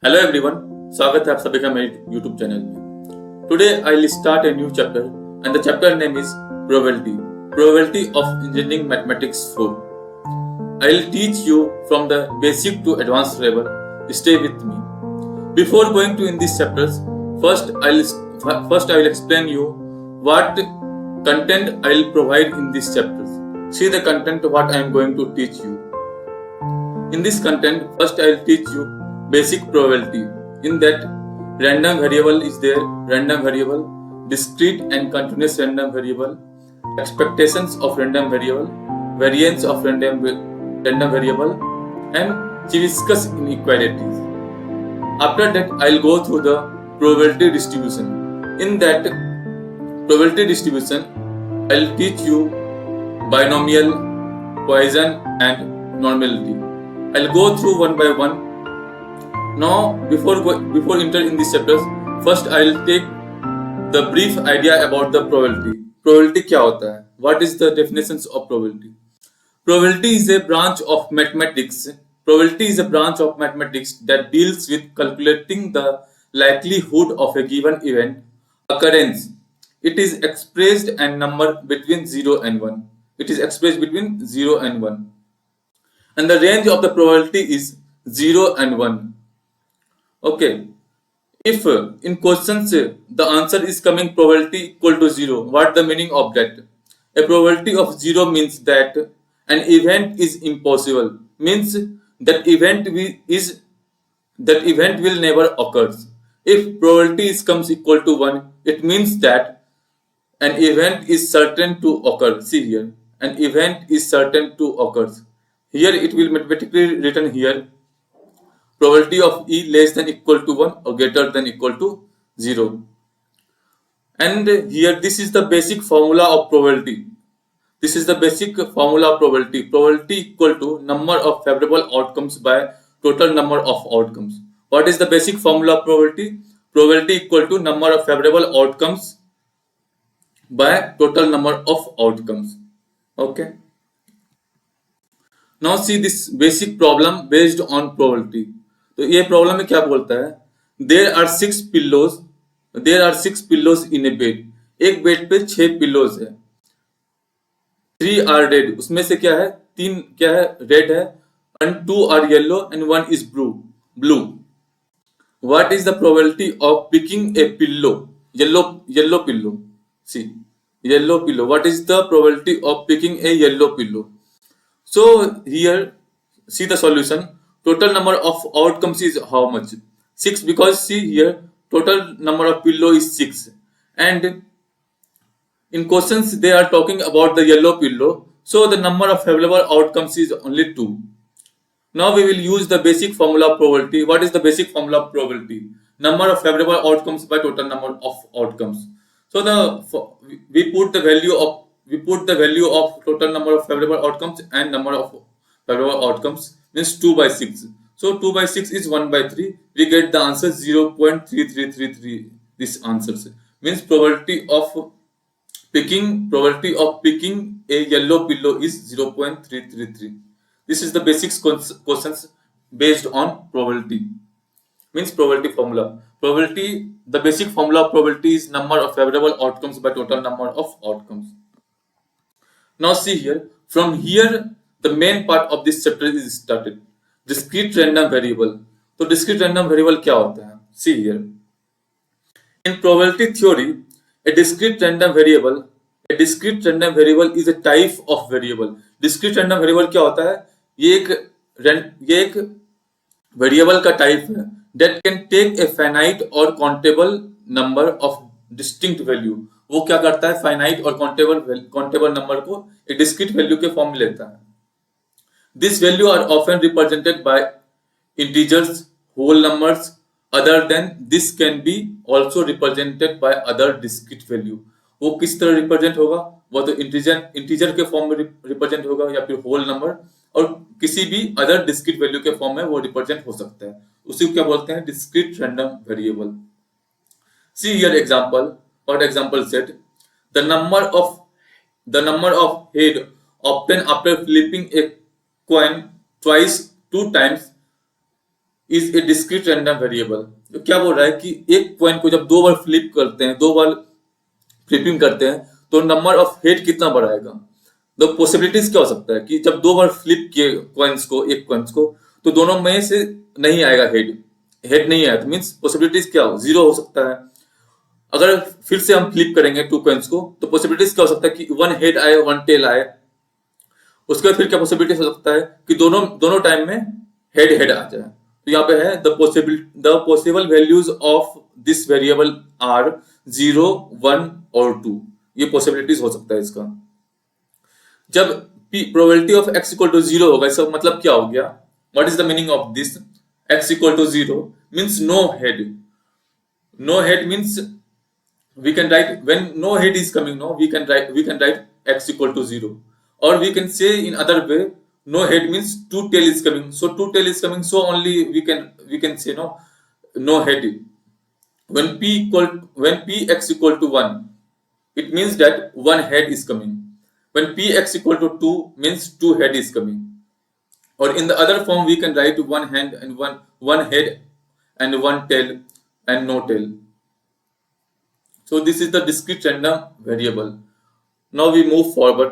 Hello everyone, स्वागत है आप सभी का मेरे यूट्यूब चैनल में। Today I will start a new chapter and the chapter name is probability of engineering mathematics 4. I will teach you from the basic to advanced level. Stay with me. Before going to in these chapters, first I will explain you what content I will provide in these chapters. See the content what I am going to teach you. In this content, first I will teach you basic probability. In that, random variable is there, random variable, discrete and continuous random variable, expectations of random variable, variance of random variable, and Chebyshev inequalities. After that, I will go through the probability distribution. In that probability distribution, I will teach you binomial, Poisson, and normality. I will go through one by one. Now, before enter in these chapters, first I will take the brief idea about the probability. Probability क्या होता है? What is the definitions of probability? Probability is a branch of mathematics. Probability is a branch of mathematics that deals with calculating the likelihood of a given event occurrence. It is expressed and number between 0 and 1. It is expressed between 0 and 1. And the range of the probability is 0 and 1. Okay, if in questions the answer is coming probability equal to 0, what the meaning of that? A probability of 0 means that an event is impossible, means that event will never occur. If probability is comes equal to 1, it means that an event is certain to occur. See here, an event is certain to occur. Here it will mathematically written here, probability of E less than equal to 1 or greater than equal to 0. And here this is the basic formula of probability. This is the basic formula of probability. Probability equal to number of favorable outcomes by total number of outcomes. What is the basic formula of probability? Probability equal to number of favorable outcomes by total number of outcomes. Okay. Now see this basic problem based on probability. तो ये problem में क्या बोलता है? There are six pillows in a bed. एक bed पे 6 pillows है. 3 are red. उसमें से क्या है? 3 क्या है? रेड है. And 2 are yellow and 1 is blue. What is the probability of picking a pillow? Yellow pillow. See, yellow pillow. What is the probability of picking a yellow pillow? So here, see the solution. Total number of outcomes is how much? 6, because see here, total number of pillow is 6. And in questions they are talking about the yellow pillow. So the number of available outcomes is only 2. Now we will use the basic formula of probability. What is the basic formula of probability? Number of favorable outcomes by total number of outcomes. So we put the value of total number of favorable outcomes and number of favorable outcomes, means 2 by 6. So 2 by 6 is 1 by 3. We get the answer 0.3333. This answers means probability of picking a yellow pillow is 0.333. This is the basic questions based on probability. Means probability formula. The basic formula of probability is number of favorable outcomes by total number of outcomes. Now see here, from here the main part of this chapter is started. Discrete random variable. तो discrete random variable क्या होता है? See here. In probability theory, a discrete random variable is a type of variable. Discrete random variable क्या होता है? ये एक variable का टाइप है that can take a finite or countable number of distinct value. वो क्या करता है? फाइनाइट और काउंटेबल नंबर को एक डिस्क्रीट वैल्यू के फॉर्म में लेता है. This value are often represented by integers, whole numbers. Other than this can be also represented by other discrete value. वो किस तरह रिप्रेजेंट होगा? वो तो इंटीजर के फॉर्म में रिप्रेजेंट होगा या फिर होल नंबर और किसी भी अदर डिस्क्रीट वैल्यू के फॉर्म में वो रिप्रेजेंट हो सकता है. उसी को क्या बोलते हैं? Discrete random variable. See here example. What example said? The number of head obtained after flipping a coin twice, 2 times, is a discrete random variable. तो क्या बोल रहा है कि एक पॉइंट को जब दो बार फ्लिप करते हैं, दो बार फ्लिपिंग करते हैं, तो नंबर ऑफ हेड कितना बढ़ाएगा। तो पॉसिबिलिटीज क्या हो सकता है कि जब दो बार फ्लिप किए कॉइन्स को, एक कॉइन्स को, तो दोनों में से नहीं आएगा हेड, हेड नहीं आया तो मीन्स पॉसिबिलिटीज क्या हो, जीरो हो सकता है। अगर फिर से हम फ्लिप करेंगे टू कॉइन्स को, तो पॉसिबिलिटीज क्या हो सकता है कि वन हेड आए, वन टेल आए। उसके बाद फिर क्या पॉसिबिलिटीज हो सकता है कि दोनों दोनों टाइम में हेड हेड आ जाए। तो यहाँ पे है the possible values of this variable are 0, 1 और 2। ये पॉसिबिलिटीज हो सकता है इसका। जब probability of x equal to 0 होगा, इसका मतलब क्या हो गया, what is the meaning of this, x equal to 0 means no head. No head means we can write when no head is coming, no we can write x equal to 0, or we can say in other way, no head means two tail is coming, so two tail is coming, so only we can say no head. When p x equal to 1, it means that one head is coming. When p x equal to 2 means two head is coming, or in the other form we can write one hand and one head and one tail and no tail. So this is the discrete random variable. Now we move forward.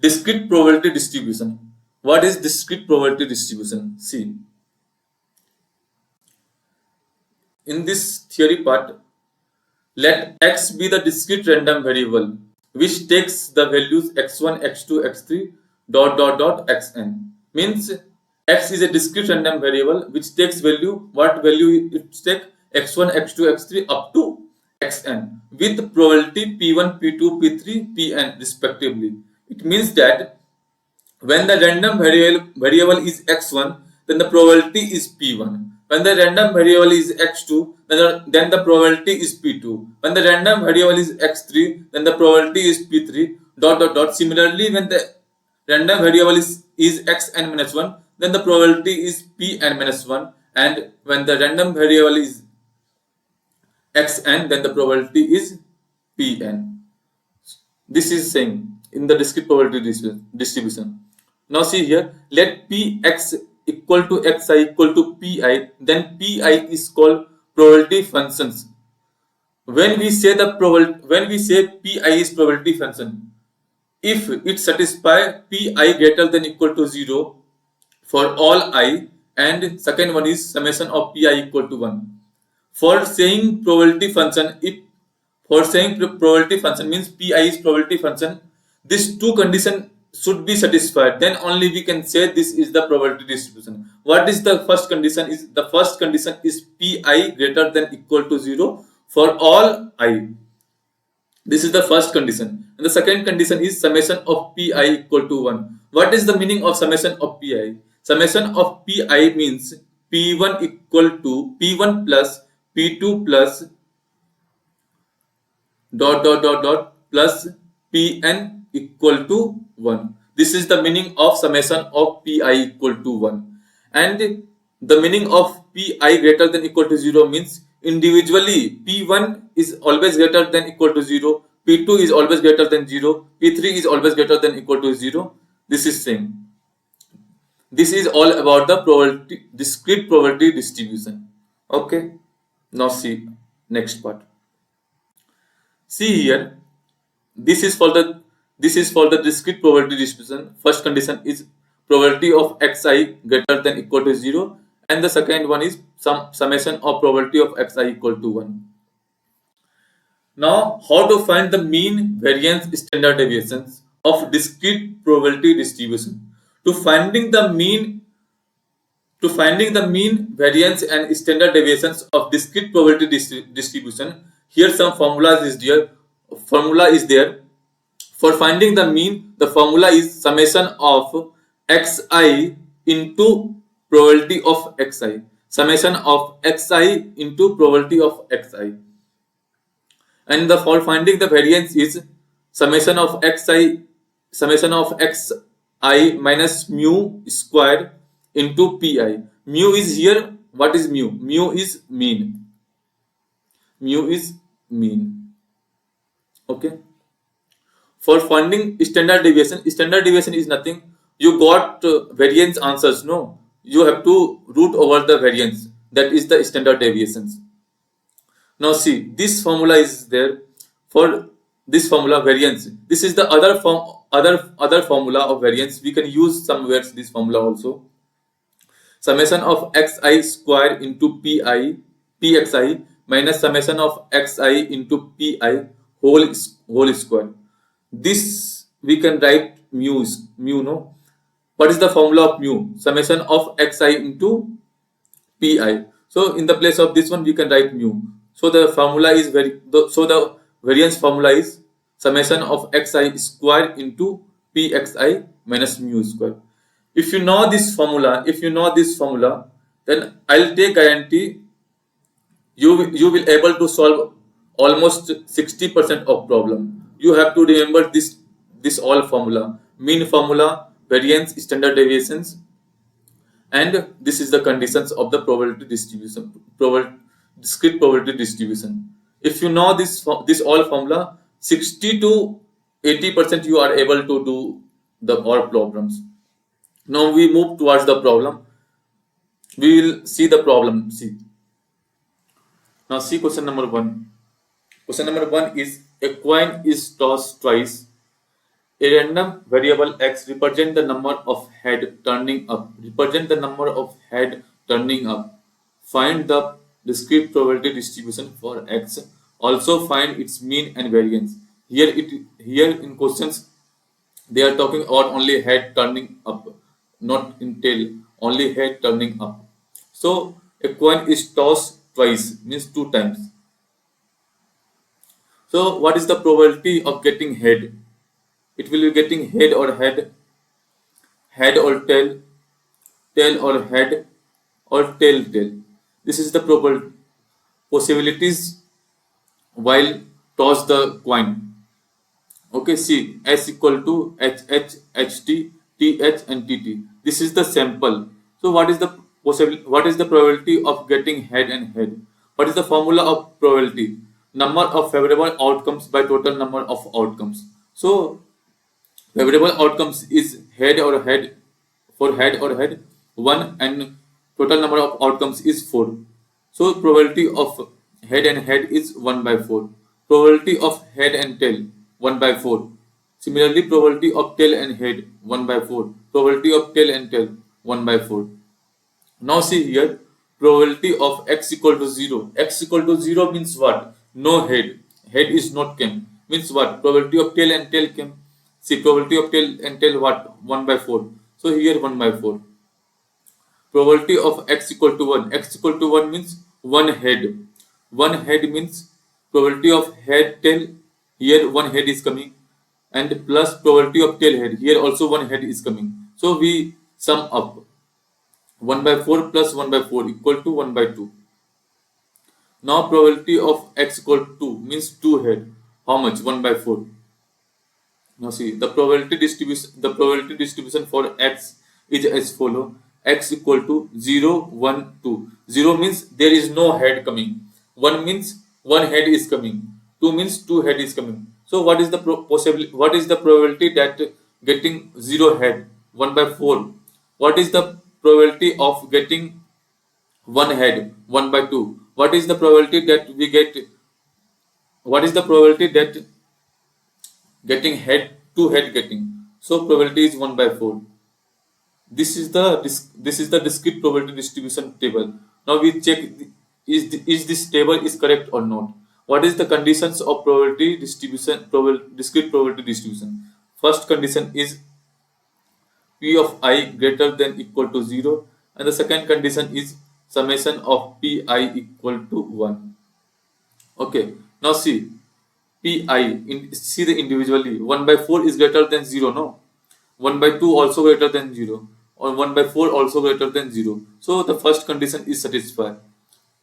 Discrete probability distribution. What is discrete probability distribution? See, in this theory part, let x be the discrete random variable which takes the values x1, x2, x3 dot xn. Means x is a discrete random variable which takes value, what value it takes, x1, x2, x3 up to xn with probability p1, p2, p3, pn respectively. It means that when the random variable is x1, then the probability is p1. When the random variable is x2, then the probability is p2. When the random variable is x3, then the probability is p3 dot. Similarly, when the random variable is xn minus 1, then the probability is pn minus 1. And when the random variable is xn, then the probability is pn. This is saying in the discrete probability distribution. Now see here, let px equal to xi equal to pi, then pi is called probability functions. When we say pi is probability function, if it satisfies pi greater than equal to 0 for all I, and second one is summation of pi equal to 1. For saying probability function, probability function means pi is probability function, these two conditions should be satisfied, then only we can say this is the probability distribution. What is the first condition? The first condition is pi greater than equal to 0 for all I. This is the first condition. And the second condition is summation of pi equal to 1. What is the meaning of summation of pi? Summation of pi means p1 equal to p1 plus p2 plus dot plus pn equal to 1. This is the meaning of summation of pi equal to 1. And the meaning of pi greater than equal to 0 means individually p1 is always greater than equal to 0, p2 is always greater than 0, p3 is always greater than equal to 0. This is same. This is all about the discrete probability distribution. Okay. Now see next part. See here, this is for the discrete probability distribution. First condition is probability of xi greater than equal to 0, and the second one is summation of probability of xi equal to 1. Now, how to find the mean, variance, standard deviations of discrete probability distribution? To finding the mean, variance and standard deviations of discrete probability distribution, here some formula is there. For finding the mean, the formula is summation of xi into probability of xi. Summation of xi into probability of xi. And for finding the variance is summation of xi minus mu square into pi. Mu is here. What is mu? Mu is mean. Mu is mean. Okay. For finding standard deviation is nothing. You got variance answers, no? you have to root over the variance, that is the standard deviations. Now see, this formula is there for this formula variance. This is the other formula of variance. We can use somewhere this formula also. Summation of xi square into pxi minus summation of xi into pi whole square. This we can write mu no. What is the formula of mu? Summation of xi into pi. So in the place of this one we can write mu. So the formula is so the variance formula is summation of xi square into pxi minus mu square. If you know this formula, then I'll take guarantee you will able to solve almost 60% of problem. You have to remember this all formula: mean formula, variance, standard deviations, and this is the conditions of the probability distribution, discrete probability distribution. If you know this all formula, 60 to 80% you are able to do the all problems. Now we move towards the problem. We will see the problem. See. Now see question number 1. Question number 1 is a coin is tossed twice. A random variable x represent the number of head turning up. Represent the number of head turning up. Find the discrete probability distribution for x. Also find its mean and variance. Here in questions they are talking about only head turning up, not in tail. Only head turning up. So a coin is tossed twice, means 2 times. So what is the probability of getting head? It will be getting head or head or tail or head or tail. This is the possibilities while toss the coin. Okay, see, S equal to HT, TH and TT. This is the sample. So what is the probability of getting head and head? What is the formula of probability? Number of favorable outcomes by total number of outcomes. So favorable outcomes is head or head, for head or head 1, and total number of outcomes is 4. So probability of head and head is 1 by 4. Probability of head and tail 1 by 4. Similarly, probability of tail and head 1 by 4. Probability of tail and tail 1 by 4. Now see here, probability of x equal to 0. X equal to 0 means what? No head. Head is not came. Means what? Probability of tail and tail came. See, probability of tail and tail what? 1 by 4. So here 1 by 4. Probability of x equal to 1. X equal to 1 means 1 head. 1 head means probability of head tail. Here 1 head is coming. And plus probability of tail head. Here also 1 head is coming. So we sum up. 1 by 4 plus 1 by 4 equal to 1 by 2. Now probability of x equal to 2 means 2 head. How much? 1 by 4. Now see, the probability distribution for x is as follow: x equal to 0, 1, 2. 0 means there is no head coming. 1 means 1 head is coming. 2 means 2 head is coming. So what is the probability that getting 0 head? 1 by 4. What is the probability of getting 1 head? 1 by 2. What is the probability that we get? What is the probability that getting head, 2 head getting? So probability is 1 by 4. This is the discrete probability distribution table. Now we check is this table is correct or not. What is the conditions of probability distribution, discrete probability distribution? First condition is P of I greater than equal to 0, and the second condition is summation of Pi equal to 1. Okay, now see see the individually. 1 by 4 is greater than 0, no? 1 by 2 also greater than 0, or 1 by 4 also greater than 0. So the first condition is satisfied.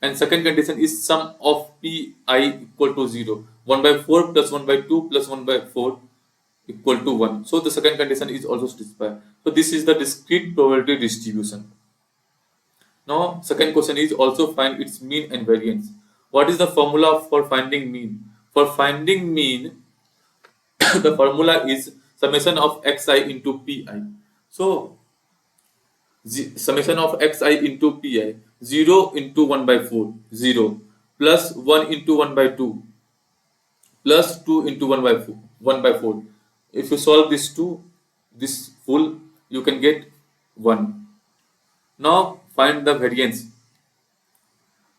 And second condition is sum of Pi equal to 0. 1 by 4 plus 1 by 2 plus 1 by 4 equal to 1. So the second condition is also satisfied. So this is the discrete probability distribution. Now second question is also find its mean and variance. What is the formula for finding mean? For finding mean, the formula is summation of xi into pi. So summation of xi into pi, 0 into 1 by 4, 0, plus 1 into 1 by 2, plus 2 into 1 by 4, 1 by 4. If you solve this this full, you can get 1. Now find the variance.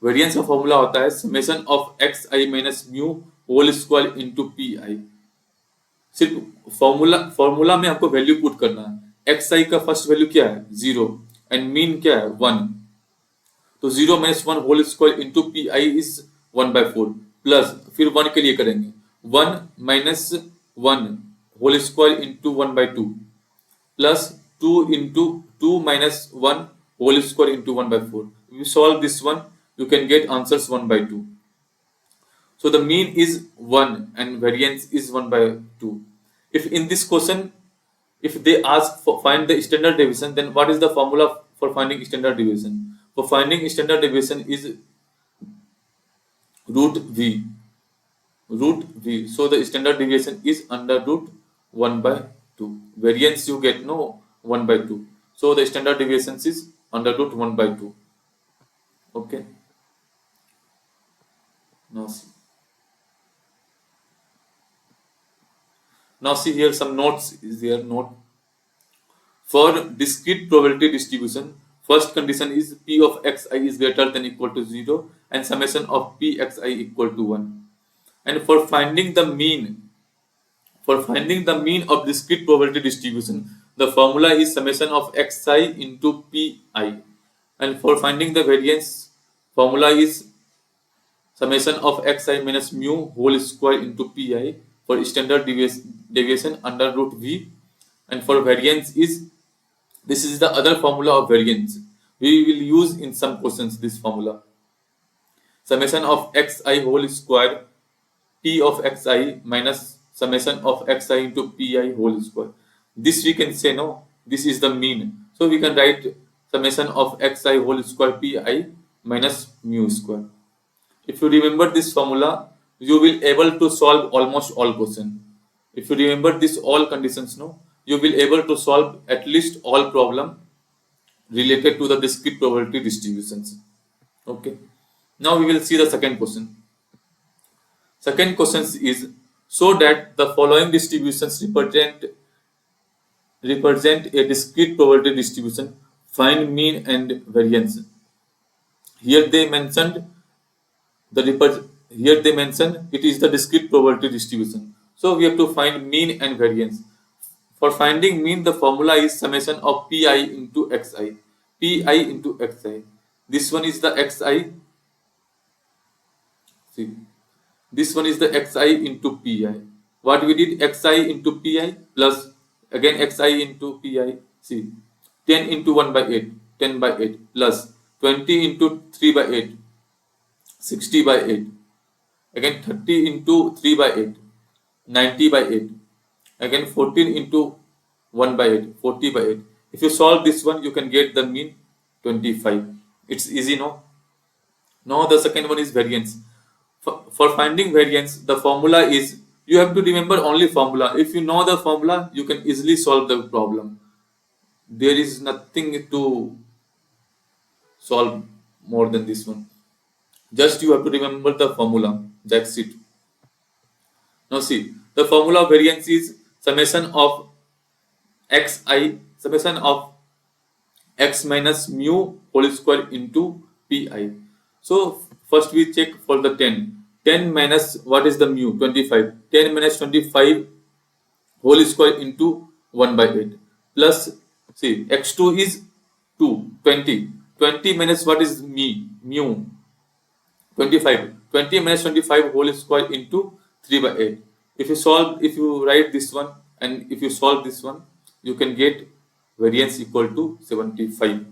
Variance का formula होता है summation of x i minus mu whole square into p i. सिर्फ formula में आपको value put करना है. X आई का first value क्या है 0 एंड मीन क्या है 1. तो 0 minus 1 whole square into p i is 1 by 4 plus फिर 1 के लिए करेंगे 1 minus 1 whole square into 1 by 2 plus 2 into 2 minus 1 whole square into 1 by 4. If you solve this one, you can get answers 1 by 2. So the mean is 1 and variance is 1 by 2. If in this question, if they ask for find the standard deviation, then what is the formula for finding standard deviation? For finding standard deviation is root v. Root v. So the standard deviation is under root 1 by 2. Variance you get no 1 by 2. So the standard deviation is under root 1 by 2. Okay. Now see here some notes is there. Note for discrete probability distribution, first condition is p of xi is greater than equal to 0 and summation of p xi equal to 1. And for finding the mean of discrete probability distribution, the formula is summation of xi into pi. And for finding the variance, formula is summation of xi minus mu whole square into pi for standard deviation under root v. And for variance is, this is the other formula of variance. We will use in some questions this formula. Summation of xi whole square p of xi minus summation of xi into pi whole square. This we can say no, this is the mean. So we can write summation of xi whole square pi minus mu square. If you remember this formula, you will able to solve almost all questions. If you remember this all conditions, no, you will able to solve at least all problem related to the discrete probability distributions. Okay. Now we will see the second question. Second question is, so that the following distributions represent a discrete probability distribution, find mean and variance. Here they mentioned it is the discrete probability distribution. So we have to find mean and variance. For finding mean, the formula is summation of pi into xi. Pi into xi. This one is the xi. See, this one is the xi into pi. What we did, xi into pi plus again xi into pi. See, 10 into 1 by 8, 10 by 8 plus 20 into 3 by 8, 60 by 8. Again 30 into 3 by 8, 90 by 8. Again 14 into 1 by 8, 40 by 8. If you solve this one, you can get the mean 25. It's easy, no? Now the second one is variance. For finding variance, the formula is, you have to remember only formula. If you know the formula, you can easily solve the problem. There is nothing to solve more than this one. Just you have to remember the formula. That's it. Now see, the formula of variance is summation of summation of x minus mu whole square into pi. So first we check for the 10. 10 minus what is the mu? 25. 10 minus 25 whole square into 1 by 8 plus, see, x2 is 2, 20. 20 minus what is mu? 25. 20 minus 25 whole square into 3 by 8. If you write this one and if you solve this one, you can get variance equal to 75.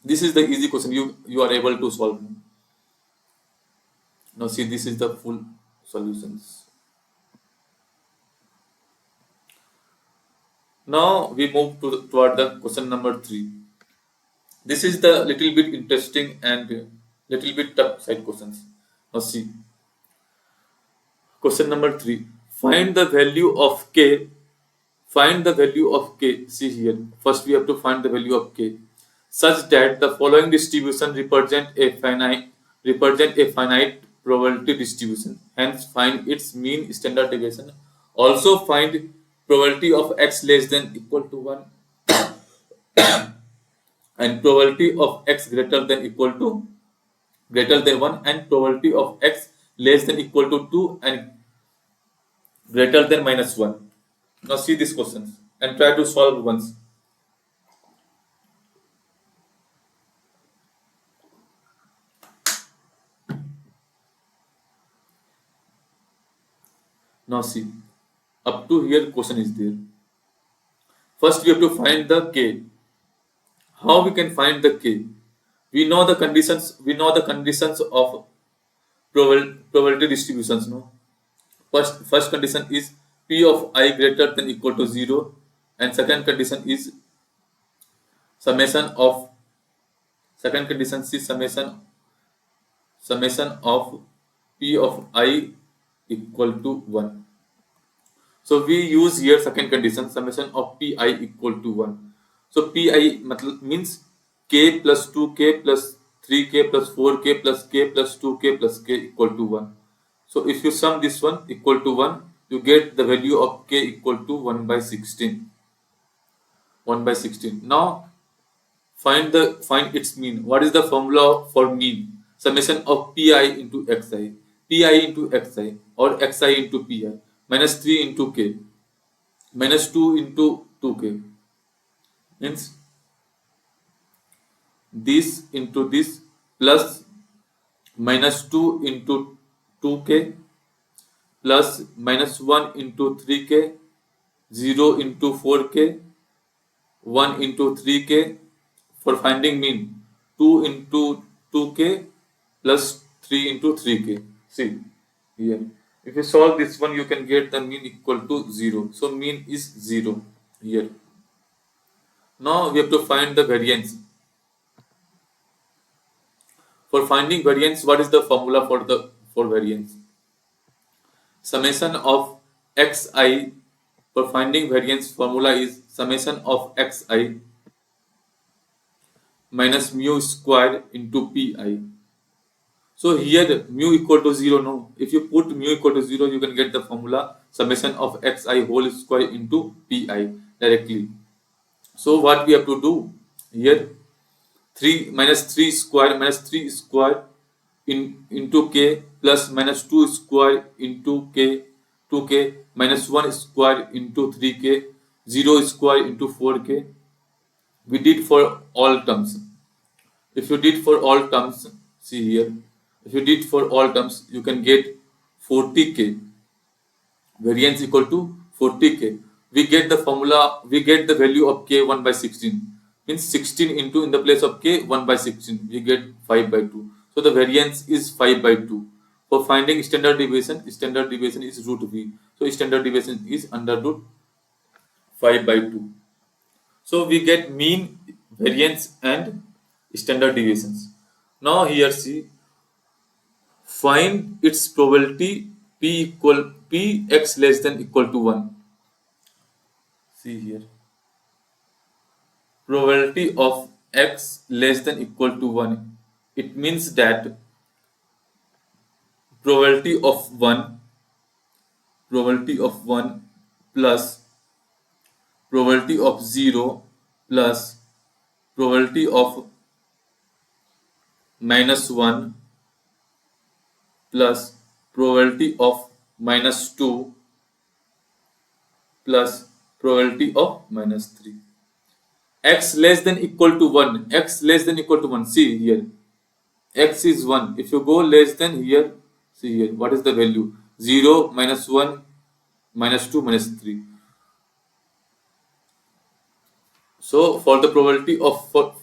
This is the easy question you are able to solve. Now see, this is the full solutions. Now we move toward the question number 3. This is the little bit interesting and little bit tough side questions. Now see, question number 3. Find the value of k. Find the value of k. See here. First we have to find the value of k. such that the following distribution represent a finite probability distribution. Hence, find its mean standard deviation. Also, find probability of x less than equal to 1 and probability of x greater than 1 and probability of x less than equal to 2 and greater than minus 1. Now see these questions and try to solve once. Now see, up to here question is there. First we have to find the k. How we can find the k? We know the conditions. We know the conditions of probability distributions. No. First condition is p of I greater than equal to 0, and second condition is summation of summation of p of I equal to 1. So we use here second condition, summation of pi equal to 1. So pi means k plus 2k plus 3k plus 4k plus k plus 2k plus k equal to 1. So if you sum this one equal to 1, you get the value of k equal to 1 by 16. 1 by 16. Now find its mean. What is the formula for mean? Summation of pi into xi. Pi into xi or xi into pi minus 3 into k minus 2 into 2k means this into this plus minus 2 into 2k plus minus 1 into 3k 0 into 4k 1 into 3k. For finding mean 2 into 2k plus 3 into 3k. See here, if you solve this one you can get the mean equal to 0. So mean is 0 here. Now we have to find the variance. For finding variance, what is the formula for variance? Summation of xi. For finding variance, formula is summation of xi minus mu square into pi. So here mu equal to 0. No, if you put mu equal to 0, you can get the formula summation of xi whole square into pi directly. So what we have to do here, 3 minus 3 square into k plus minus 2 square into k 2k minus 1 square into 3k 0 square into 4k. We did for all terms. If you did for all terms, see here, if you did for all terms, you can get 40k. Variance equal to 40k. We get the formula, we get the value of k 1 by 16. Means 16 into, in the place of k 1 by 16, we get 5 by 2. So the variance is 5 by 2. For finding standard deviation is root v. So standard deviation is under root 5 by 2. So we get mean, variance and standard deviations. Now here see, find its probability p x less than equal to 1. See here, probability of x less than equal to 1. It means that probability of 1 plus probability of 0 plus probability of minus 1 plus probability of minus 2 plus probability of minus 3. X less than equal to 1. X less than equal to 1. See here. X is 1. If you go less than here, see here. What is the value? 0, minus 1, minus 2, minus 3. So for the probability of 1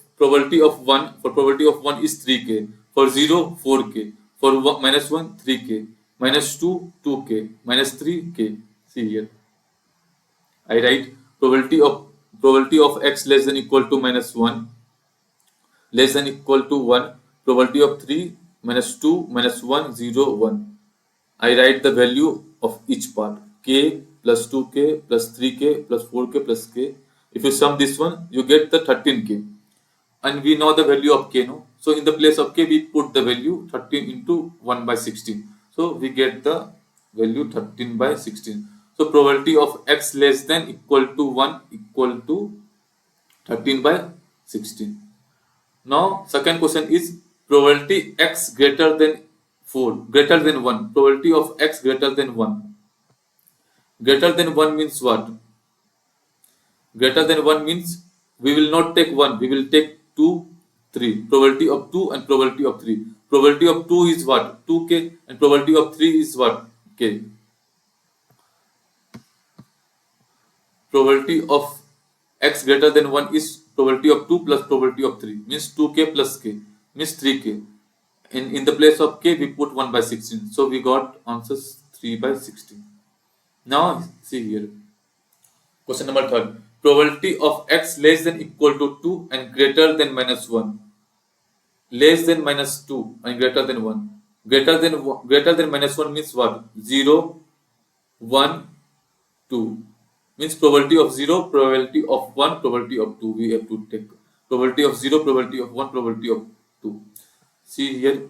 is 3k. For 0, 4k. For minus 1, 3k. Minus 2, 2k. Minus 3k. See here. I write probability of x less than equal to minus 1 less than equal to 1, probability of 3 minus 2 minus 1 0 1. I write the value of each part, k plus 2k plus 3k plus 4k plus k. If you sum this one, you get the 13k. and we know the value of k, no? So in the place of k, we put the value 13 into 1 by 16. So we get the value 13 by 16. So probability of x less than equal to 1 equal to 13 by 16. Now second question is probability x greater than 4, greater than 1. Probability of x greater than 1. Greater than 1 means what? Greater than 1 means we will not take 1, we will take 2, 3. Probability of 2 and probability of 3. Probability of 2 is what? 2k, and probability of 3 is what? K. Probability of x greater than 1 is probability of 2 plus probability of 3, means 2k plus k, means 3k. In the place of k, we put 1 by 16. So we got answers 3 by 16. Now see here. Question number 3. Probability of x less than equal to 2 and greater than minus 1. Less than minus 2 and greater than 1. Greater than minus 1 means what? 0, 1, 2. Means probability of 0, probability of 1, probability of 2. We have to take probability of 0, probability of 1, probability of 2. See here.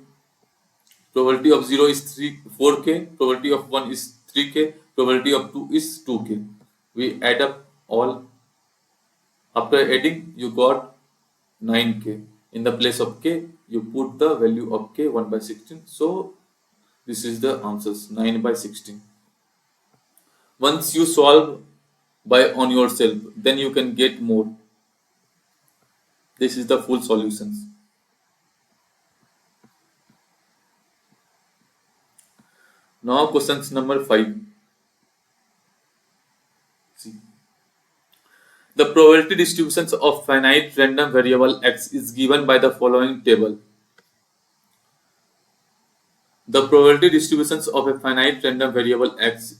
Probability of 0 is 4k, probability of 1 is 3k, probability of 2 is 2k. We add up all. After adding, you got 9k. In the place of k, you put the value of k 1 by 16. So this is the answers 9 by 16. Once you solve by on yourself, then you can get more. This is the full solutions. Now questions number 5. See. The probability distributions of finite random variable x is given by the following table. The probability distributions of a finite random variable x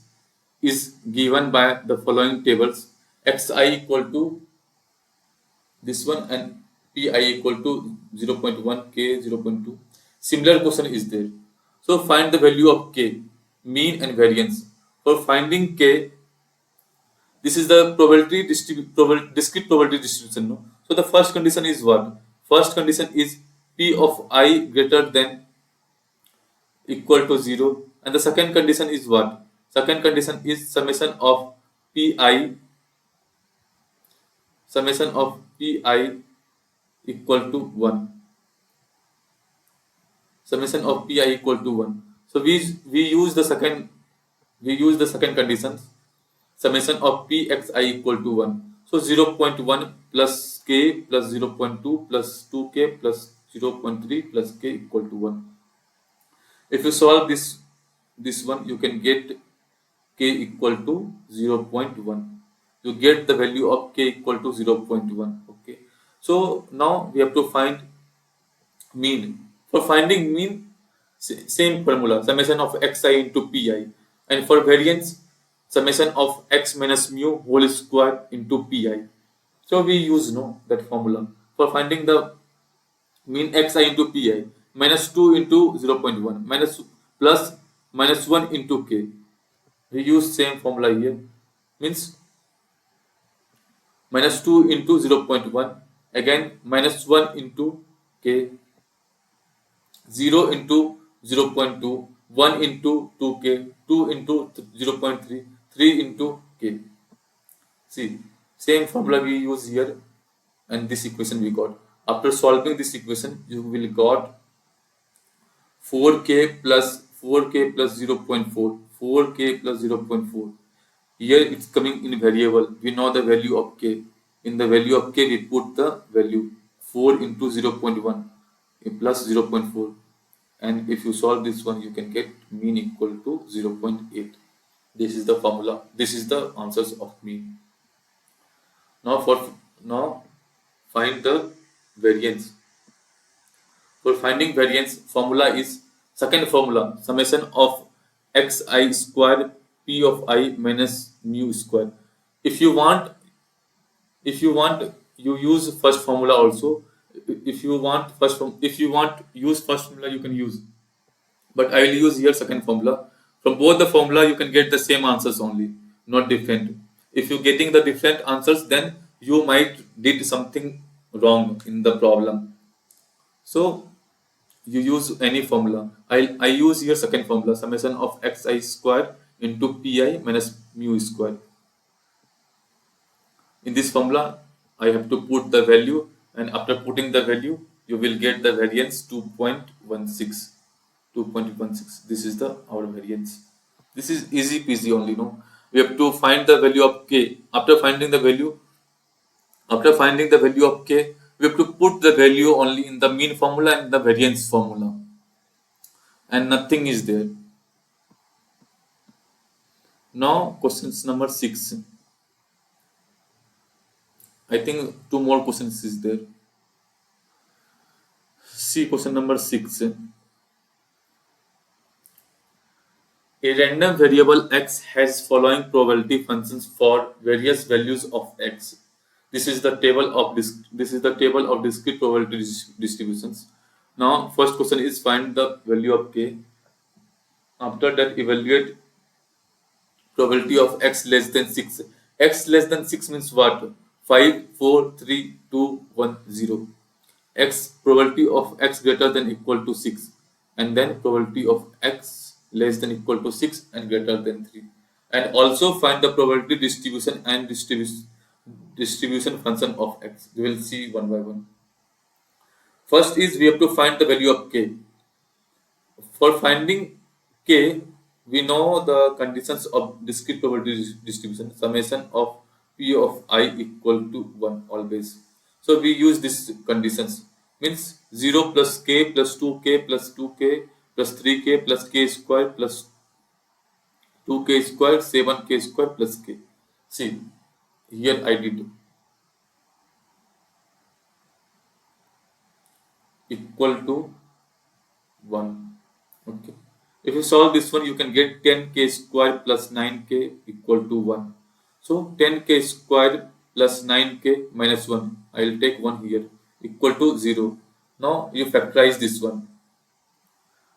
is given by the following tables. Xi equal to this one and pi equal to 0.1, k 0.2. Similar question is there. So find the value of k, mean and variance. For finding k, this is the discrete probability distribution. No? So the first condition is what? First condition is p of I greater than equal to 0, and the second condition is what? Second condition is summation of pi equal to 1. Summation of pi equal to 1. So we use the second condition, summation of pxi equal to 1. So 0.1 plus k plus 0.2 plus 2k plus 0.3 plus k equal to 1. If you solve this one, you can get k equal to 0.1. You get the value of k equal to 0.1. Okay. So now we have to find mean. For finding mean, same formula, summation of xi into pi, and for variance, summation of x minus mu whole square into pi. So we use that formula for finding the mean xi into pi. Minus 2 into 0.1 minus plus minus 1 into k. We use same formula here, means minus 2 into 0.1, again minus 1 into k, 0 into 0.2, 1 into 2k, 2 into 0.3, 3 into k. See, same formula we use here, and this equation we got. After solving this equation, you will got 4k plus 0.4, 4k plus 0.4. Here it's coming in variable. We know the value of k. In the value of k, we put the value 4 into 0.1 plus 0.4. And if you solve this one, you can get mean equal to 0.8. This is the formula. This is the answers of mean. Now find the variance. For finding variance, formula is second formula, summation of xi square p of I minus mu square. If you want, you use first formula also. If you want use first formula, you can use. But I will use here second formula. From both the formula, you can get the same answers only, not different. If you're getting the different answers, then you might did something wrong in the problem. So you use any formula. I use here second formula, summation of xi square into pi minus mu square. In this formula, I have to put the value, and after putting the value, you will get the variance 2.16. 2.16. This is the our variance. This is easy peasy only, no? We have to find the value of k. After finding the value of k, we have to put the value only in the mean formula and the variance formula, and nothing is there. Now, questions number 6. I think two more questions is there. See question number 6. A random variable x has following probability functions for various values of x. This is the table of discrete probability distributions. Now, first question is find the value of k. After that, evaluate probability of x less than 6. X less than 6 means what? 5, 4, 3, 2, 1, 0. X probability of x greater than equal to 6, and then probability of x less than equal to 6 and greater than 3, and also find the probability distribution and distribution function of x. We will see one by one. First is we have to find the value of k. For finding k, we know the conditions of discrete probability distribution. Summation of p of I equal to 1 always. So we use these conditions. Means 0 plus k plus 2k plus 2k plus 3k plus k square plus 2k square 7k square plus k. See, here I did equal to 1. Okay. If you solve this one, you can get 10k square plus 9k equal to 1. So 10k square plus 9k minus 1. I will take 1 here equal to 0. Now you factorize this one.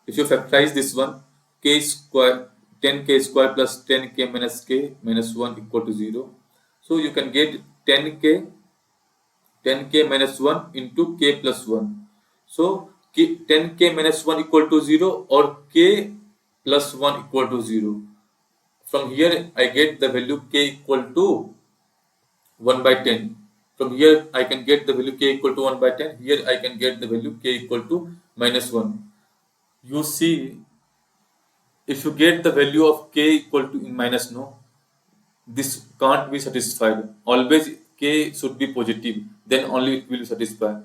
If you factorize this one, k square 10k square plus 10k minus k minus 1 equal to 0. So you can get 10k minus 1 into k plus 1. So 10k minus 1 equal to 0 or k plus 1 equal to 0. From here I get the value k equal to 1 by 10. From here I can get the value k equal to 1 by 10. Here I can get the value k equal to minus 1. You see, if you get the value of k equal to minus no, this can't be satisfied. Always k should be positive, then only it will satisfy.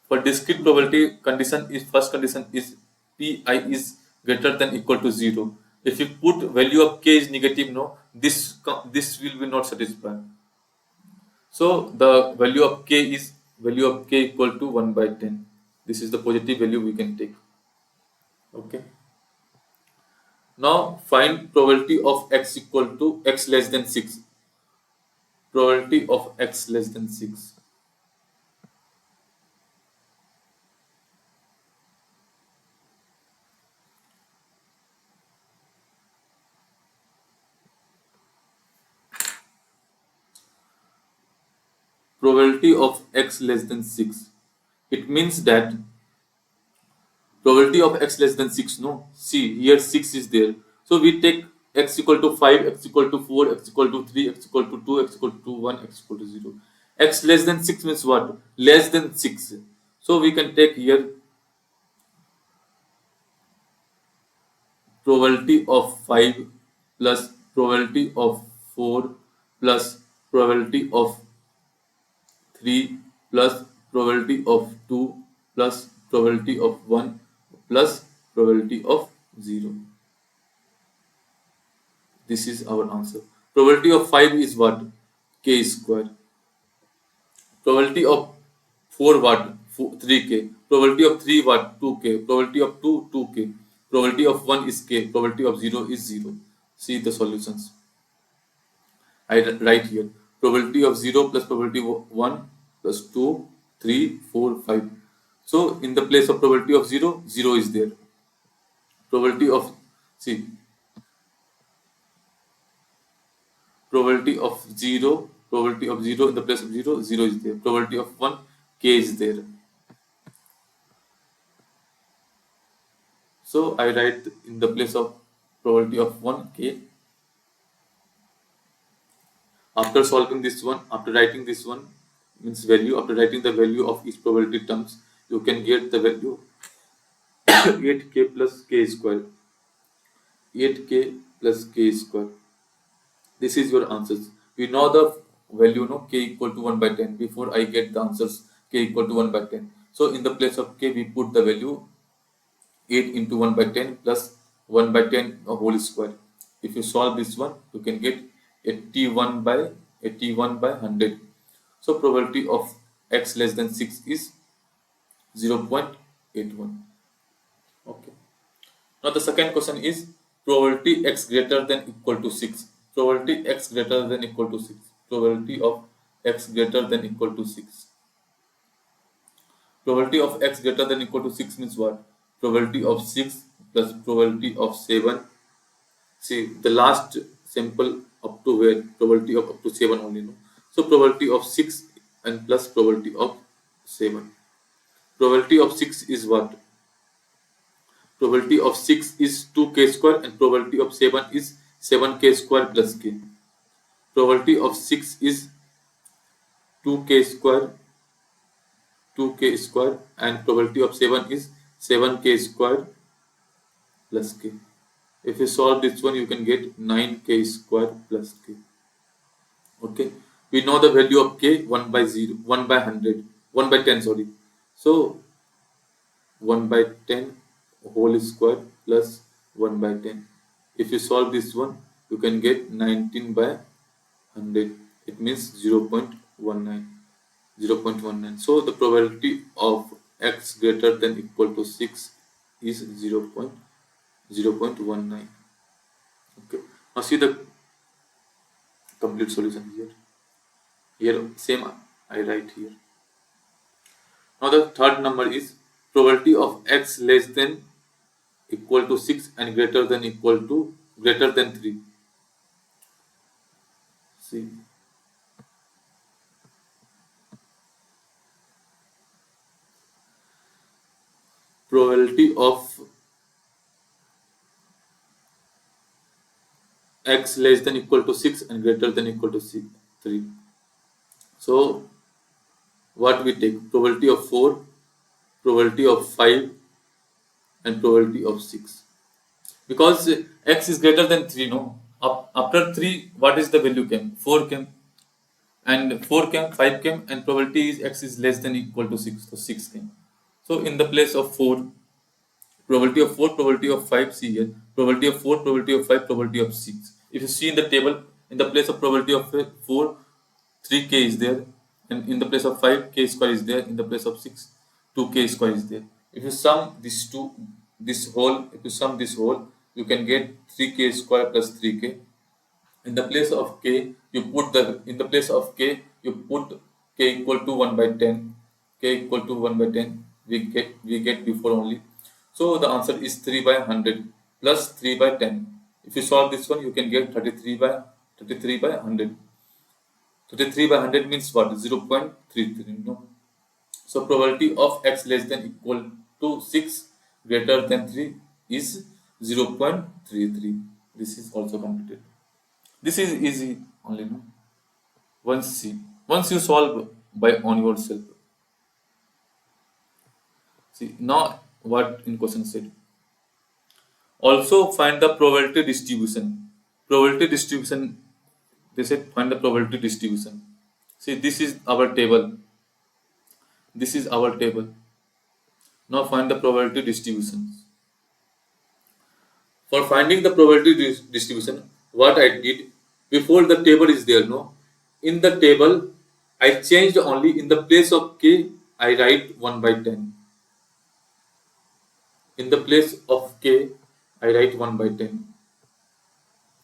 For discrete probability condition, is first condition is pi is greater than equal to 0. If you put value of k is negative, no, this will be not satisfied. So the value of k equal to 1 by 10. This is the positive value we can take. Okay. Now find probability of x equal to x less than 6. Probability of x less than 6. Probability of x less than 6. It means that probability of x less than 6, no? See, here 6 is there. So we take x equal to 5, x equal to 4, x equal to 3, x equal to 2, x equal to 1, x equal to 0. X less than 6 means what? Less than 6. So we can take here probability of 5 plus probability of 4 plus probability of 3 plus probability of 2 plus probability of 1 plus probability of 0. This is our answer. Probability of 5 is what? K square. Probability of 4 what? 3k. Probability of 3 what? 2k. Probability of 2, 2k. Probability of 1 is k. Probability of 0 is 0. See the solutions. I write here. Probability of 0 plus probability of 1 plus 2, 3, 4, 5. So in the place of probability of 0, 0 is there. Probability of Probability of 0, probability of 0, in the place of 0, 0 is there. Probability of 1, k is there. So I write in the place of probability of 1, k. After solving this one, after writing this one, means value, after writing the value of each probability terms, you can get the value 8k plus k square. 8k plus k square. This is your answers. We know the value, no, k equal to 1 by 10. Before I get the answers, k equal to 1 by 10. So in the place of k, we put the value 8 into 1 by 10 plus 1 by 10 a whole square. If you solve this one, you can get 81 by 100. So probability of x less than 6 is 0.81. Okay. Now the second question is probability x greater than equal to 6. Probability x greater than equal to 6. Probability of x greater than equal to 6. Probability of x greater than equal to 6 means what? Probability of 6 plus probability of 7. See the last sample up to where probability of up to 7 only, no. So probability of 6 and plus probability of 7. Probability of 6 is what? Probability of 6 is 2k square and probability of 7 is 7k square plus k. Probability of 6 is 2k square and probability of 7 is 7k square plus k. If you solve this one, you can get 9k square plus k. Okay, we know the value of k 1 by 0, 1 by 100, 1 by 10, sorry. So 1 by 10 whole square plus 1 by 10. If you solve this one, you can get 19 by 100. It means 0.19. 0.19. So the probability of x greater than equal to 6 is 0.19. Okay. Now see the complete solution here. Here same I write here. Now the third number is probability of x less than equal to 6 and greater than 3. See. Probability of x less than equal to 6 and greater than equal to 3. So what we take? Probability of 4, probability of 5 and probability of 6. Because x is greater than 3, no? After 3, what is the value came? 4 came. And 4 came, 5 came, and probability is x is less than equal to 6. So 6 came. So in the place of 4, probability of 4, probability of 5, see here. Probability of 4, probability of 5, probability of 6. If you see in the table, in the place of probability of 4, 3k is there. And in the place of 5, k square is there. In the place of 6, 2k square is there. If you sum this whole, you can get 3k square plus 3k. In the place of k, you put k equal to 1 by 10. K equal to 1 by 10. We get before only. So the answer is 3 by 100 plus 3 by 10. If you solve this one, you can get 33 by 100. 33 by 100 means what? 0.33. No. So probability of x less than equal to 6 greater than 3 is 0.33. This is also completed. This is easy only, no? Once you solve by on yourself. See now what in question said. Also find the probability distribution. Probability distribution. They said find the probability distribution. See this is our table. This is our table. Now find the probability distributions. For finding the probability distribution, what I did, before the table is there, no? In the table, I changed only in the place of k, I write 1 by 10. In the place of k, I write 1 by 10.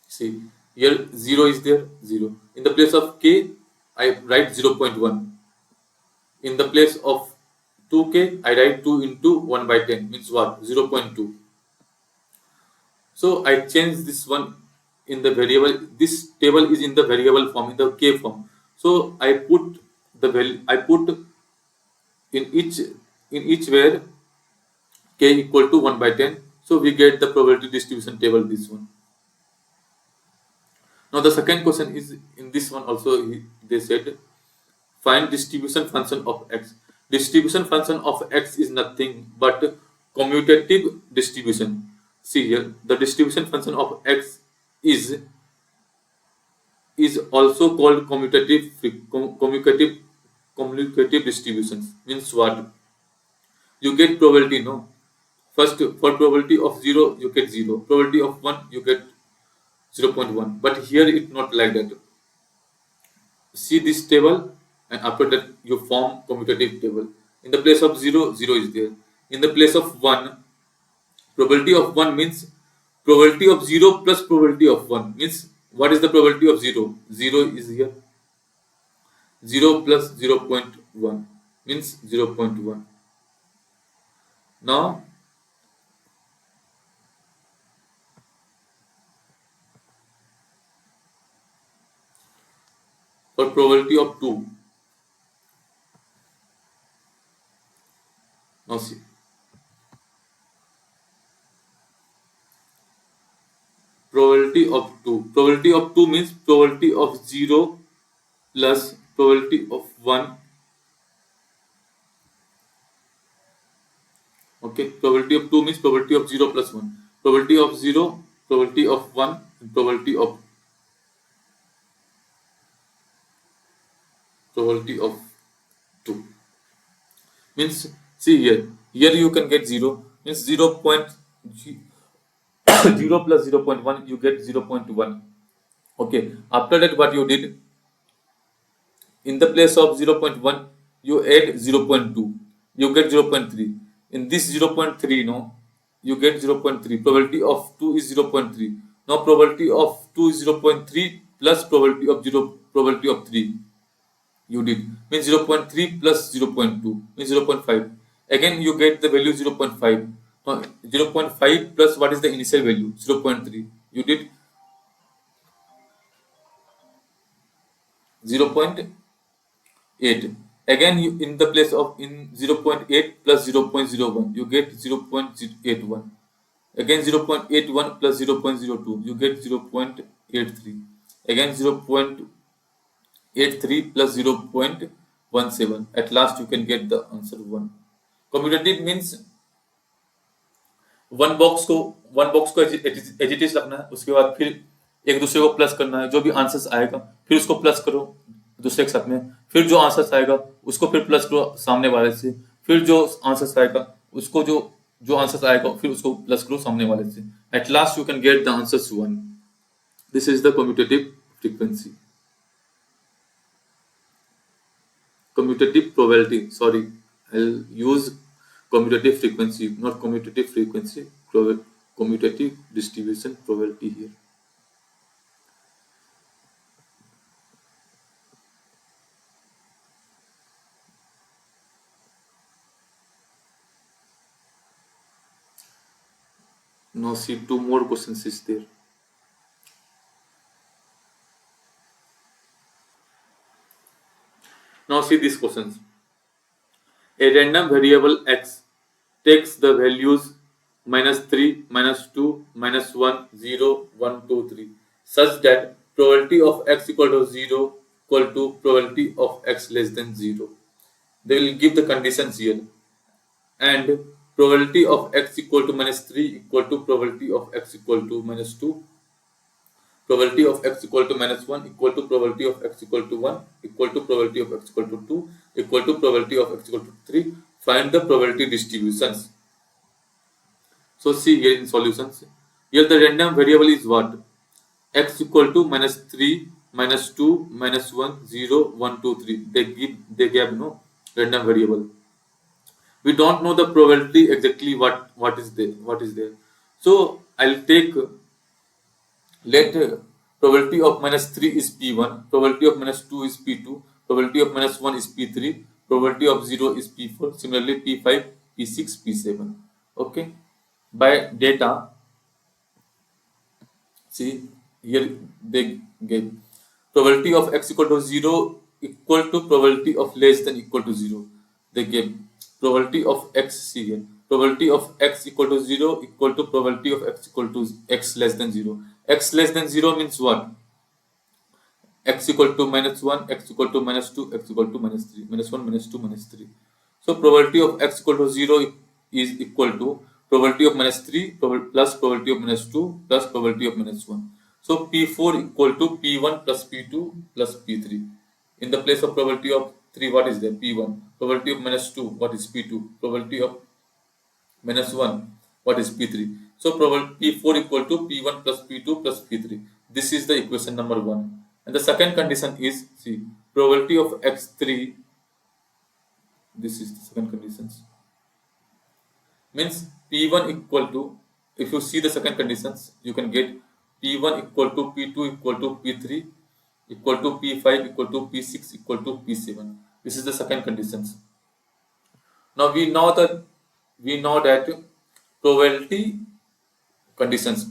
See, here 0 is there, 0. In the place of k, I write 0.1. In the place of 2k, I write 2 into 1 by 10, means what? 0.2. So I change this one in the variable. This table is in the variable form, in the k form. So I put the value. I put in each where k equal to 1 by 10. So we get the probability distribution table. This one. Now the second question is in this one also. They said find distribution function of x. Distribution function of x is nothing but commutative distribution. See here, the distribution function of x is also called commutative distributions. Means what? You get probability, no? First, for probability of 0, you get 0. Probability of 1, you get 0.1. But here it's not like that. See this table, and after that you form commutative table. In the place of 0, 0 is there. In the place of 1, probability of 1 means probability of 0 plus probability of 1 means what is the probability of 0? 0 is here. 0 plus 0.1 means 0.1. Now for probability of 2, now see, probability of 2 means probability of 0 plus probability of 1. Okay, probability of 2 means probability of 0 plus 1. Probability of 0, probability of 1, and probability of 2. Means see here. Here you can get 0 means 0 0 plus 0.1 you get 0.1. Okay, after that what you did, in the place of 0.1 you add 0.2, you get 0.3. In this 0.3, no, you get 0.3. Probability of 2 is 0.3. Now probability of 2 is 0.3 plus probability of 3 you did means 0.3 plus 0.2 means 0.5. Again you get the value 0.5. Now 0.5 plus what is the initial value? 0.3. You did 0.8. Again you, in the place of in 0.8 plus 0.01 you get 0.81. Again 0.81 plus 0.02 you get 0.83. Again 0.83 plus 0.17. At last you can get the answer 1. Commutative means one box को एजिटिस रखना है, उसके बाद फिर एक दूसरे को plus करना है, जो भी आंसर्स आएगा फिर उसको प्लस करो दूसरे के साथ में, फिर जो आंसर्स आएगा उसको फिर प्लस करो सामने वाले से, फिर जो आंसर्स आएगा उसको जो जो आंसर्स आएगा फिर उसको प्लस करो सामने वाले से. At last you can get the answers 1. This is the commutative frequency, commutative probability. Sorry, I'll use commutative frequency, not commutative frequency, commutative distribution probability here. Now see, 2 more questions is there. Now see these questions. A random variable x takes the values -3, -2, -1, 0, 1, 2, 3 such that probability of x equal to 0 equal to probability of x less than 0. They will give the conditions here, and probability of x equal to -3 equal to probability of x equal to -2, probability of x equal to -1 equal to probability of x equal to 1 equal to probability of x equal to 2 equal to probability of x equal to 3. Find the probability distributions. So see here in solutions, here the random variable is what? X equal to -3, -2, -1, 0, 1, 2, 3. They gave no random variable. We don't know the probability exactly what is there. So I'll take, let probability of -3 is P1, probability of -2 is P2, probability of -1 is P3, probability of 0 is P4, similarly P5, P6, P7. Okay, by data, see here they gave probability of x equal to 0 equal to probability of less than equal to 0. They gave probability of x, see here, probability of x equal to 0 equal to probability of x equal to x less than 0. X less than 0 means what? X equal to -1, x equal to -2, x equal to -3, -1, -2, -3. So probability of x equal to 0 is equal to probability of -3 plus probability of -2 plus probability of -1. So P4 equal to P1 plus P2 plus P3. In the place of probability of 3, what is there? P1. Probability of -2, what is P2? Probability of -1, what is P3? So P4 equal to P1 plus P2 plus P3. This is the equation number 1. And the second condition is, see, probability of x3, this is the second condition, means P1 equal to, if you see the second conditions, you can get P1 equal to P2 equal to P3 equal to P5 equal to P6 equal to P7. This is the second conditions. Now we know that probability conditions,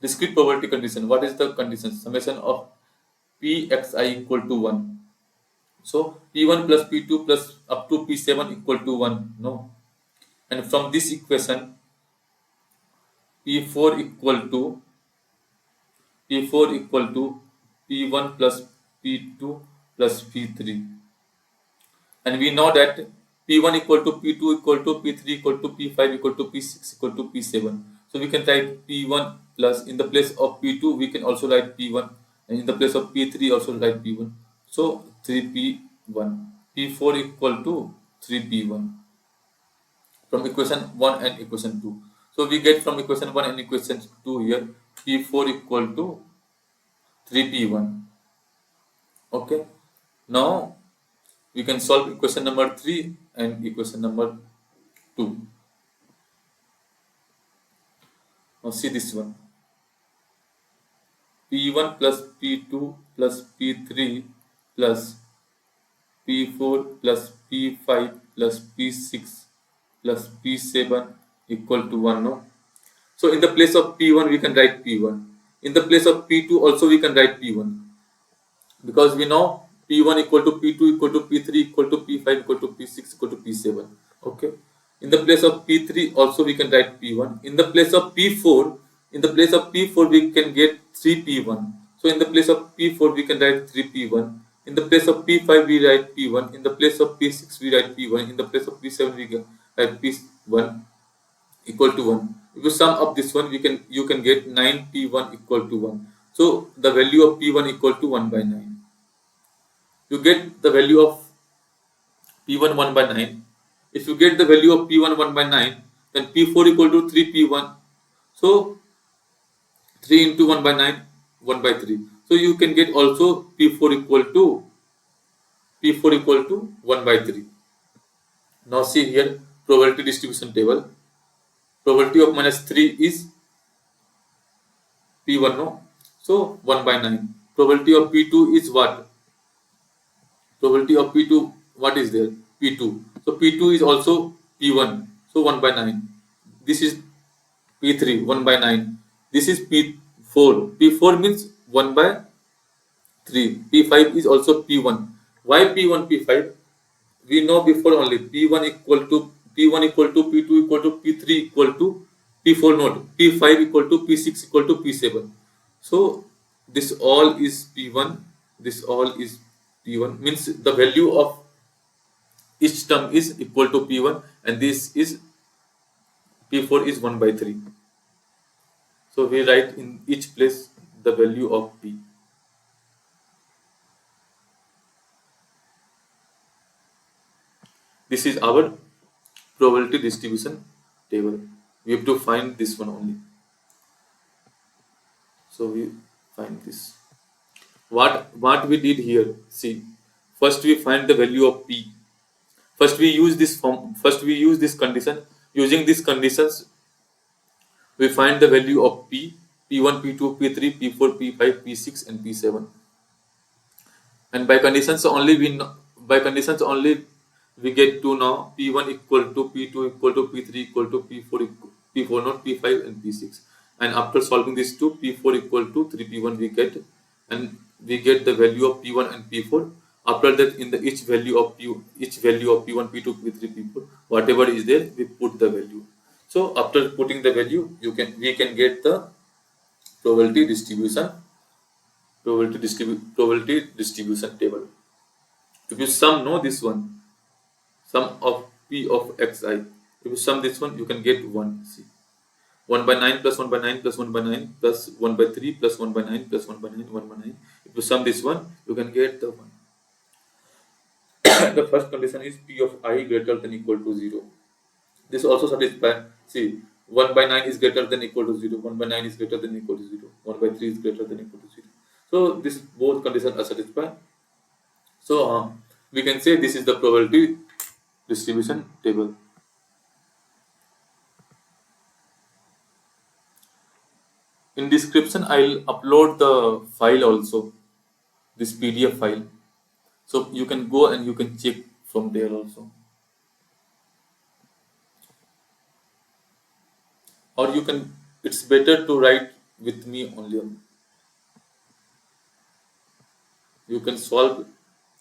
discrete probability condition. What is the condition? Summation of Pxi equal to 1. So P1 plus P2 plus up to P7 equal to 1. No. And from this equation, P4 equal to P1 plus P2 plus P3. And we know that P1 equal to P2 equal to P3 equal to P5 equal to P6 equal to P7. So we can write P1 plus, in the place of P2 we can also write P1, and in the place of P3 also write P1. So 3P1. P4 equal to 3P1 from equation 1 and equation 2. So we get from equation 1 and equation 2 here P4 equal to 3P1. Okay. Now we can solve equation number 3 and equation number 2. Now see this one. P1 plus P2 plus P3 plus P4 plus P5 plus P6 plus P7 equal to 1. No? So in the place of P1 we can write P1. In the place of P2 also we can write P1. Because we know P1 equal to P2 equal to P3 equal to P5 equal to P6 equal to P7. Okay. In the place of P3 also we can write P1. In the place of P4, we can get 3P1. So in the place of P4 we can write 3P1. In the place of P5 we write P1. In the place of P6 we write P1. In the place of P7 we can write P1 equal to 1. If you sum up this one, you can get 9P1 equal to 1. So the value of P1 equal to 1 by 9. You get the value of P1 1 by 9. If you get the value of P1 1 by 9, then P4 equal to 3P1. So 3 into 1 by 9, 1 by 3. So you can get also P4 equal to 1 by 3. Now see here probability distribution table. Probability of -3 is P1, no? So 1 by 9. Probability of P2 is what? Probability of P2, what is there? P2. So P2 is also P1. So 1 by 9. This is P3, 1 by 9. This is P4. P4 means 1 by 3. P5 is also P1. Why P1, P5? We know before only P1 equal to P2 equal to P3 equal to P4 not. P5 equal to P6 equal to P7. So this all is P1. This all is P1, means the value of each term is equal to P1, and this is P4 is 1 by 3. So we write in each place the value of P. This is our probability distribution table. We have to find this one only. So we find this. What we did here, see, first we find the value of P. First we use this condition. Using these conditions we find the value of P, P1, P2, P3, P4, P5, P6 and P7. And by conditions only we get to know P1 equal to P2 equal to P3 equal to P4 not P5 and P6. and after solving these two, P4 equal to 3P1 we get, and we get the value of P1 and P4. After that, in the each value of P1, P2, P3, P4, whatever is there, we put the value. So after putting the value, we can get the probability distribution probability distribution table. If you know this one, sum of P of xi. If you sum this one, you can get 1. See, 1 by 9 plus 1 by 9 plus 1 by 9 plus 1 by 3 plus 1 by 9 plus 1 by 9, 1 by 9. If you sum this one, you can get the 1. The first condition is P of I greater than equal to 0. This also satisfies. See, 1 by 9 is greater than equal to 0. 1 by 9 is greater than equal to 0. 1 by 3 is greater than equal to 0. So, this both conditions are satisfied. So, we can say this is the probability distribution table. In description, I'll upload the file also, this PDF file. So you can go and you can check from there also. Or you can, it's better to write with me only. You can solve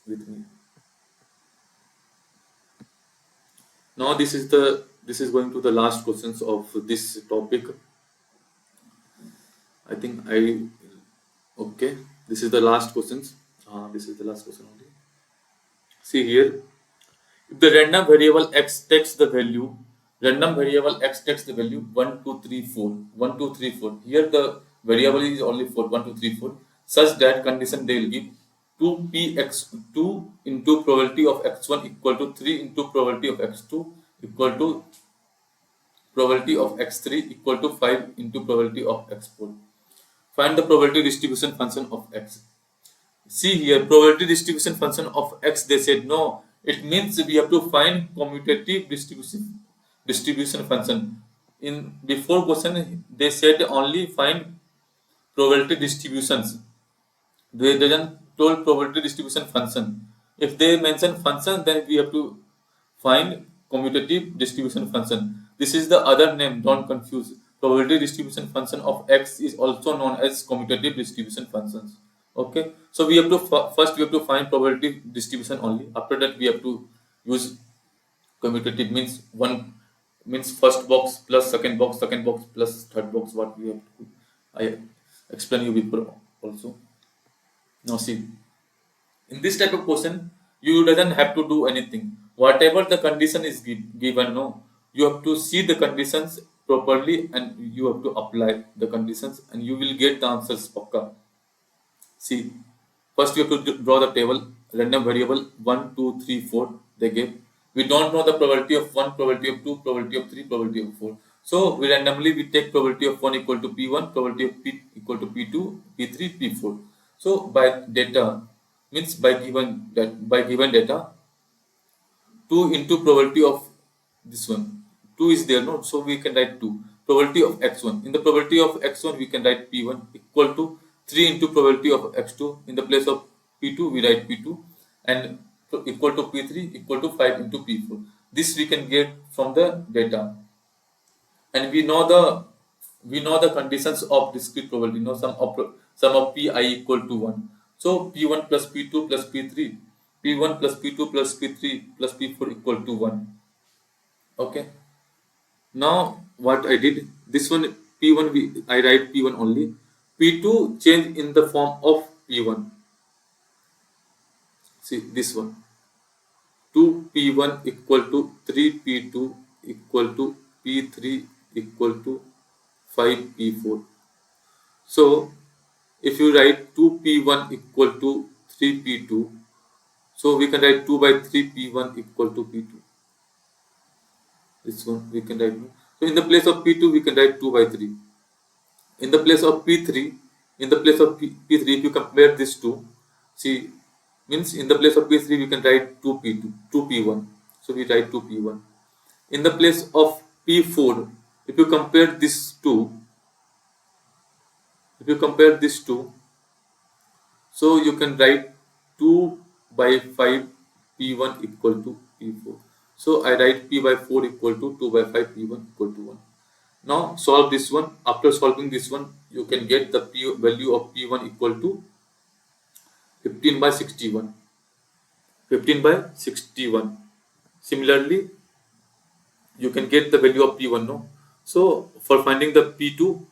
with me. Now this is going to the last questions of this topic. I think okay. This is the last questions. This is the last question only. See here, if the random variable x takes the value, 1, 2, 3, 4. 1, 2, 3, 4. Here the variable is only 4, 1, 2, 3, 4. Such that condition they will give 2 into probability of x1 equal to 3 into probability of x2 equal to probability of x3 equal to 5 into probability of x4. Find the probability distribution function of x. See here, probability distribution function of x, they said no. It means we have to find commutative distribution function. In before question, they said only find probability distributions. They didn't told probability distribution function. If they mention function, then we have to find commutative distribution function. This is the other name, don't confuse. Probability distribution function of x is also known as commutative distribution functions. Okay, so we have to first we have to find probability distribution only. After that, we have to use commutative, means one means first box plus second box plus third box. What we have to, I explained you before also. Now see, in this type of question, you doesn't have to do anything. Whatever the condition is given, no, you have to see the conditions properly and you have to apply the conditions and you will get the answers. Okay. See, first you have to draw the table. Random variable 1, 2, 3, 4. They gave. We don't know the probability of 1, probability of 2, probability of 3, probability of 4. So we randomly we take probability of 1 equal to P1, probability of P equal to P2, P3, P4. So by data, means by given data, 2 into probability of this one. 2 is there, no? So we can write 2. Probability of x1. In the probability of x1, we can write P1 equal to 3 into probability of x2. In the place of P2, we write P2 and equal to P3 equal to 5 into P4. This we can get from the data. And we know the conditions of discrete probability. You know, sum of Pi equal to 1. So P1 plus P2 plus P3, P1 plus P2 plus P3 plus P4 equal to 1. Okay. Now what I did, this one P1 I write P1 only. P2 change in the form of P1. See this one. 2P1 equal to 3P2 equal to P3 equal to 5P4. So if you write 2P1 equal to 3P2, so we can write 2 by 3P1 equal to P2. This one we can write. So in the place of P2, we can write 2 by 3. In the place of P3, P3, if you compare these two, see, means in the place of P3, we can write 2P2, 2P1. So we write 2P1. In the place of P4, if you compare these two, so you can write 2 by 5 P1 equal to P4. So I write P by 4 equal to 2 by 5 P1 equal to 1. Now solve this one. After solving this one, you can get the value of P1 equal to 15 by 61. 15 by 61. Similarly, you can get the value of P1, no? So for finding the P2,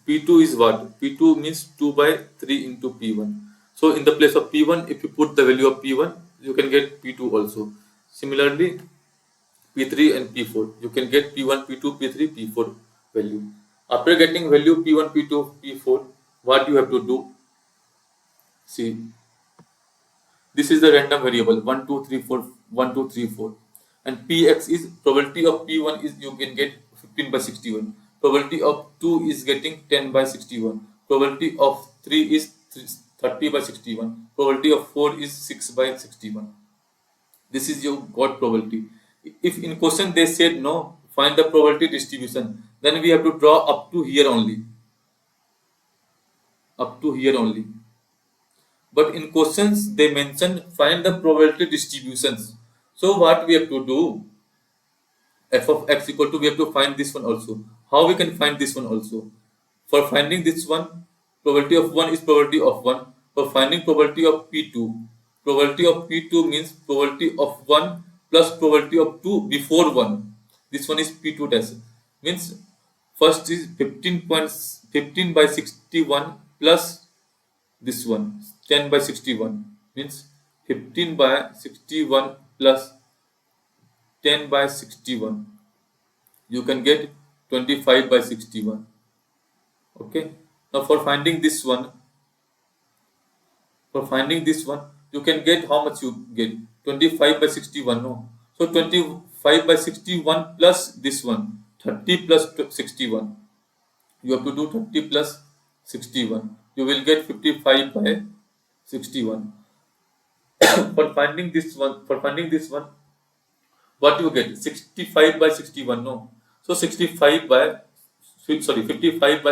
P2 is what? P2 means 2 by 3 into P1. So in the place of P1, if you put the value of P1, you can get P2 also. Similarly, P3 and P4, you can get P1, P2, P3, P4 value. After getting value P1, P2, P4, what you have to do? See, this is the random variable 1, 2, 3, 4, 1, 2, 3, 4. And Px is probability of P1 is you can get 15 by 61. Probability of 2 is getting 10 by 61. Probability of 3 is 30 by 61. Probability of 4 is 6 by 61. This is your got probability. If in question they said no, find the probability distribution, then we have to draw up to here only. Up to here only. But in questions they mentioned find the probability distributions. So what we have to do? F of x equal to we have to find this one also. How we can find this one also? For finding this one, probability of 1 is probability of 1. For finding probability of P2, probability of P2 means probability of 1 plus probability of 2 before 1. This one is P2 dash. Means first is 15 by 61 plus this one 10 by 61 means 15 by 61 plus 10 by 61, you can get 25 by 61. Okay, now for finding this one, you can get how much you get 25 by 61, no? So 25 by 61 plus this one 30 plus 61, you have to do 30 plus 61, you will get 55 by 61. For finding this one, what you get? 65 by 61, no? So 55 by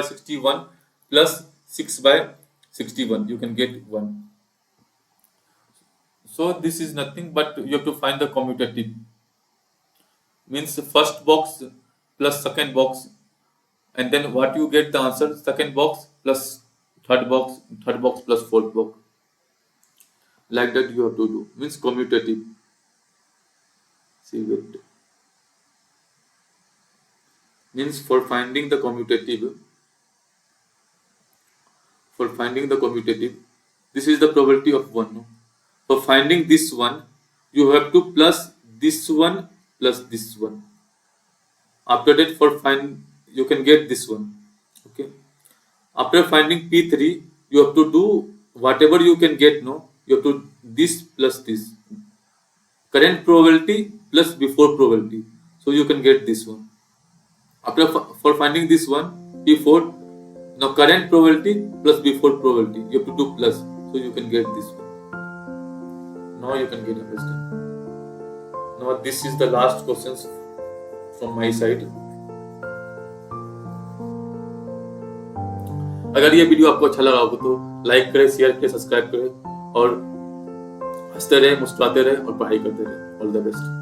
61 plus 6 by 61, you can get 1. So this is nothing but you have to find the commutative. Means first box plus second box, and then what you get the answer, second box plus third box plus fourth box. Like that you have to do. Means commutative. See, wait. Means for finding the commutative, this is the probability of 1, no? For finding this one, you have to plus this one plus this one. After that, you can get this one. Okay. After finding P3, you have to do whatever you can get, no? You have to this plus this. Current probability plus before probability. So you can get this one. After for finding this one, P4, now current probability plus before probability, you have to do plus, so you can get this one. Now you can get understand. Now this is the last questions from my side. अगर ये video आपको अच्छा लगा हो तो like करें, share करें, subscribe करें और हंसते रहे, मुस्कुराते रहे और पढ़ाई करते रहे। All the best.